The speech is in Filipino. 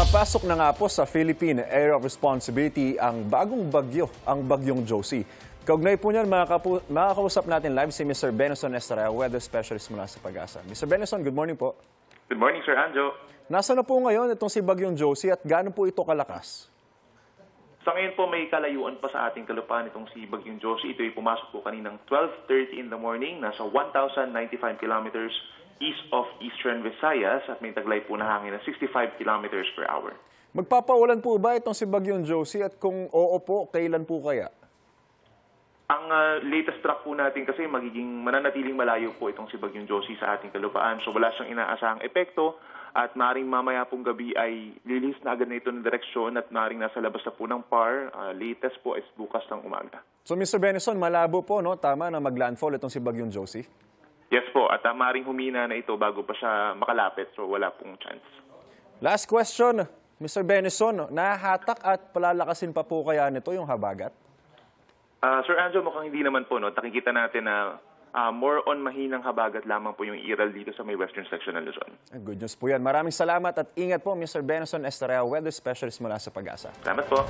Nakapasok na nga po sa Philippine Area of Responsibility ang bagong bagyo, ang bagyong Josie. Kaugnay po niyan, makakausap natin live si Mr. Benson Estrella, weather specialist mula sa Pag-asa. Mr. Benson, good morning po. Good morning, Sir Anjo. Nasaan na po ngayon itong si bagyong Josie at gaano po ito kalakas? Sa ngayon po may kalayuan pa sa ating kalupaan itong si Bagyong Josie. Ito ay pumasok po kaninang 12:30 in the morning. Nasa 1,095 kilometers east of eastern Visayas at may taglay po na hangin na 65 kilometers per hour. Magpapaulan po ba itong si bagyong Josie at kung oo po, kailan po kaya? Ang latest track po natin kasi magiging mananatiling malayo po itong si Bagyong Josie sa ating kalupaan. So wala siyang inaasahang epekto at maring mamaya pong gabi ay lilis na agad na ito ng direksyon at maring nasa labas na po ng PAR. Latest po is bukas ng umaga. So Mr. Benson, malabo po, no? Tama na maglandfall itong si bagyong Josie? Yes po, at maring humina na ito bago pa siya makalapit. So wala pong chance. Last question, Mr. Benson, nahahatak at palalakasin pa po kaya nito yung habagat? Sir Anjo, mukhang hindi naman po. No? Nakikita natin na more on mahinang habagat lamang po yung iral dito sa may western section ng Luzon. Good news po yan. Maraming salamat at ingat po, Mr. Benson Estrella, weather specialist mula sa Pag-asa. Salamat po.